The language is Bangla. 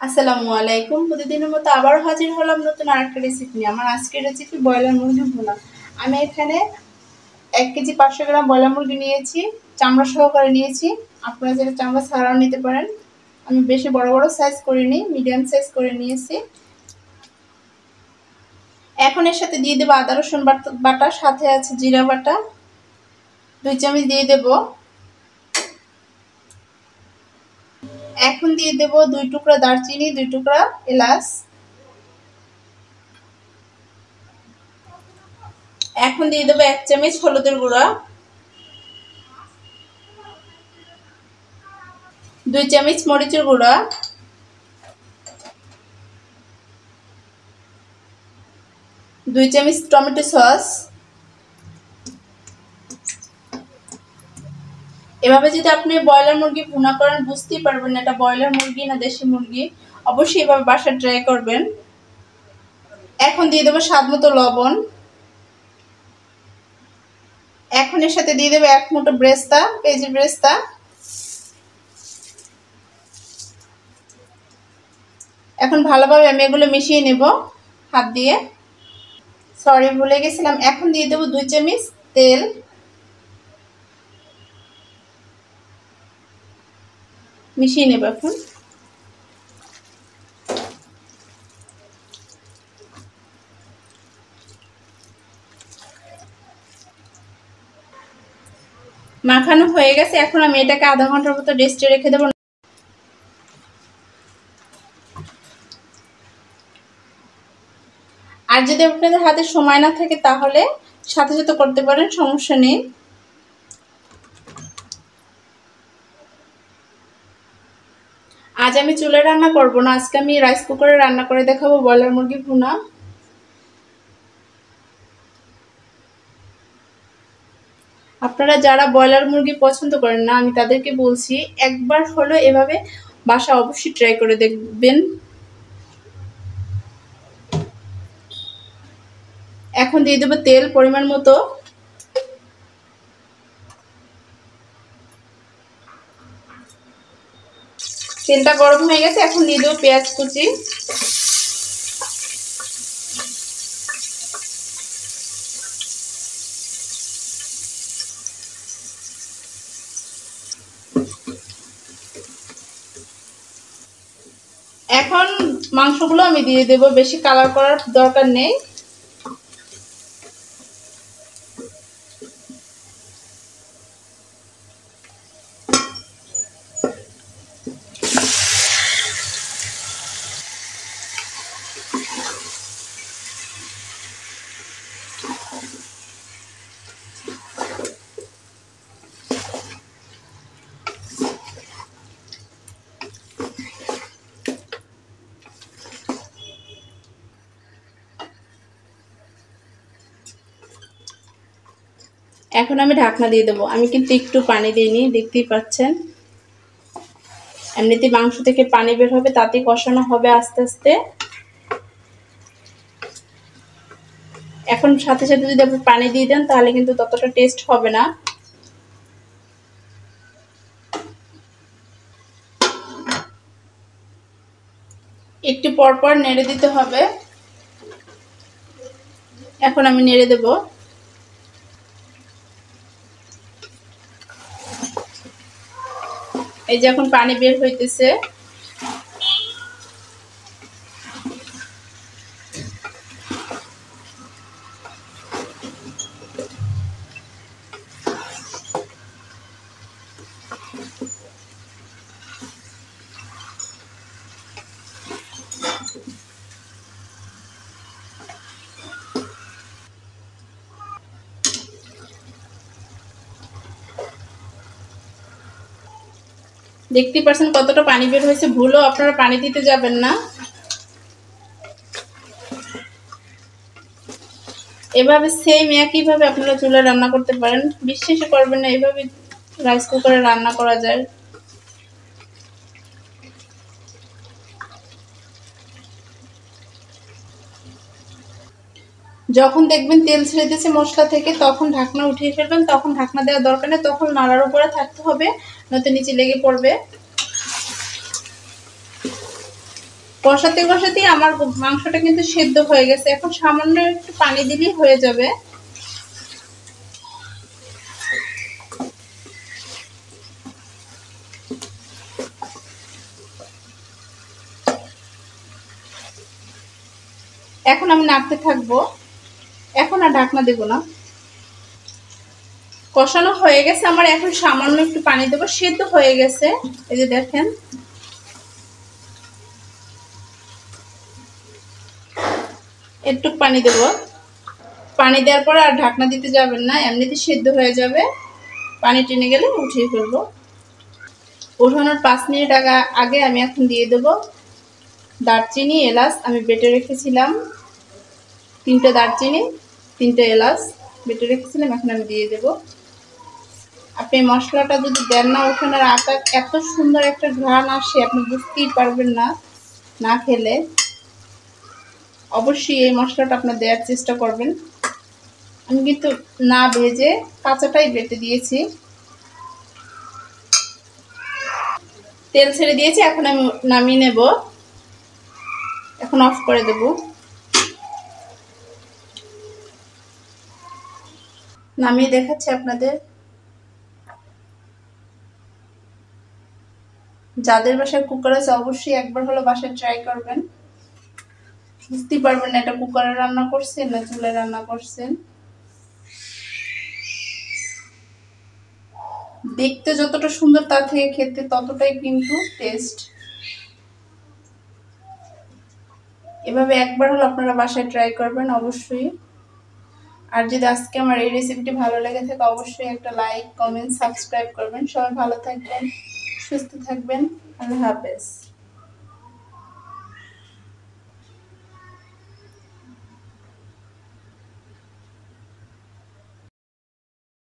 আসসালামু আলাইকুম। প্রতিদিনের মতো আবার হাজির হলাম নতুন আরেকটা রেসিপি নিয়ে। আমার আজকের রেসিপি ব্রয়লার মুরগি ভুনা। আমি এখানে 1 কেজি 500 গ্রাম ব্রয়লার মুরগি নিয়েছি, চামড়া সহকারে নিয়েছি। আপনারা যেটা চামড়া ছাড়াও নিতে পারেন। আমি বেশি বড় বড় সাইজ করিনি, মিডিয়াম সাইজ করে নিয়েছি। এখন এর সাথে দিয়ে দেবো আদা রসুন বাটা, সাথে আছে জিরা বাটা 2 চামচ দিয়ে দেব। এখন দিয়ে দেব 2 টুকরা দারচিনি, 2 টুকরা এলাচ। এখন দিয়ে দেবো 1 চামচ হলুদের গুঁড়া, 2 চামচ মরিচের গুঁড়া, 2 চামচ টমেটো সস। এভাবে যদি আপনি ব্রয়লার মুরগি ভুনা করেন বুঝতেই পারবেন না এটা ব্রয়লার মুরগি না দেশি মুরগি। অবশ্যই এভাবে বাসায় ট্রাই করবেন। এখন দিয়ে দেবো স্বাদ মতো লবণ। এখন এর সাথে দিয়ে দেবো 1 মুঠো ব্রেস্তা, পেঁয়াজের ব্রেস্তা। এখন ভালোভাবে আমি এগুলো মিশিয়ে নেব হাত দিয়ে। সরি, ভুলে গেছিলাম। এখন দিয়ে দেবো 2 চামচ তেল। মিশিয়ে নেব এখন। মাখানো হয়ে গেছে। এখন আমি এটাকে আধা ঘন্টার মতো রেস্টে রেখে দেবো। আর যদি আপনাদের হাতে সময় না থাকে তাহলে সাথে সাথে করতে পারেন, সমস্যা নেই। আজ আমি চুলায় রান্না করব না, আজকে আমি রাইস কুকারে রান্না করে দেখাবো ব্রয়লার মুরগি ভুনা। আপনারা যারা ব্রয়লার মুরগি পছন্দ করেন না, আমি তাদেরকে বলছি একবার হলো এভাবে বাসা অবশ্যই ট্রাই করে দেখবেন। এখন দিয়ে দেবো তেল পরিমাণ মতো। তেলটা গরম হয়ে গেছে। এখন দিয়ে দেবো পেঁয়াজ কুচি। এখন মাংসগুলো আমি দিয়ে দেবো, বেশি কালার করার দরকার নেই। এখন আমি ঢাকনা দিয়ে দেবো। আমি কিন্তু একটু পানি দিইনি, দেখতেই পাচ্ছেন। এমনিতে মাংস থেকে পানি বের হবে, তাতেই কষানো হবে আস্তে আস্তে। এখন সাথে সাথে যদি আপনি পানি দিয়ে দেন তাহলে কিন্তু ততটা টেস্ট হবে না। একটু পর পর নেড়ে দিতে হবে। এখন আমি নেড়ে দেব। এই যে এখন পানি বের হইতেছে। দেখতেই পাচ্ছেন কতটা পানি বের হয়েছে। ভুলও আপনারা পানি দিতে যাবেন না। এভাবে সেম একইভাবে আপনারা চুলায় রান্না করতে পারেন। বিশ্বাসই করবেন না এভাবে রাইস কুকারে রান্না করা যায়। যখন দেখবেন তেল ছেড়ে দিয়েছে মশলা থেকে তখন ঢাকনা উঠিয়ে ফেলবেন। তখন ঢাকনা দেওয়ার দরকার নেই, তখন নাড়ার উপরে থাকতে হবে, নয়তো নিচে লেগে পড়বে। কষাতে কষাতে আমার মাংসটা কিন্তু সেদ্ধ হয়ে গেছে। এখন সামান্য একটু পানি দিলেই হয়ে যাবে। এখন আমি নাড়তে থাকবো, এখন আর ঢাকনা দেব না। কষানো হয়ে গেছে আমার, এখন সামান্য একটু পানি দেবো, সেদ্ধ হয়ে গেছে। এই যে দেখেন, একটু পানি দেব। পানি দেওয়ার পরে আর ঢাকনা দিতে যাবেন না, এমনিতে সেদ্ধ হয়ে যাবে। পানি টেনে গেলে উঠিয়ে ফেলবো। ওঠানোর 5 মিনিট আগে আমি এখন দিয়ে দেব দারচিনি, এলাচ। আমি বেটে রেখেছিলাম 3টে দারচিনি, 3টে এলাচ বেটে রেখেছিলাম, এখন আমি দিয়ে দেব। আপনি মশলাটা যদি দেন না, ওঠানোর আগে এত সুন্দর একটা ঘ্রাণ আসে, আপনি বুঝতেই পারবেন না না খেলে। অবশ্যই এই মশলাটা আপনার দেওয়ার চেষ্টা করবেন। আমি কিন্তু না ভেজে কাঁচাটাই বেটে দিয়েছি। তেল ছেড়ে দিয়েছি, এখন আমি নামিয়ে নেব। এখন অফ করে দেব। নামিয়ে দেখাচ্ছি আপনাদের। যাদের বাসায় কুকার আছে অবশ্যই একবার হলো বাসায় ট্রাই করবেন। বুঝতেই পারবেন না এটা কুকারে রান্না করছেন না চুলায় রান্না করছেন। দেখতে যতটা সুন্দর, তার থেকে খেতে ততটাই কিন্তু টেস্ট। এভাবে একবার হলো আপনারা বাসায় ট্রাই করবেন অবশ্যই। আর যদি আজকে আমার এই রেসিপিটি ভালো লেগে থাকে, অবশ্যই একটা লাইক, কমেন্ট, সাবস্ক্রাইব করবেন। সবাই ভালো থাকবেন, সুস্থ থাকবেন। আল্লাহ হাফেজ।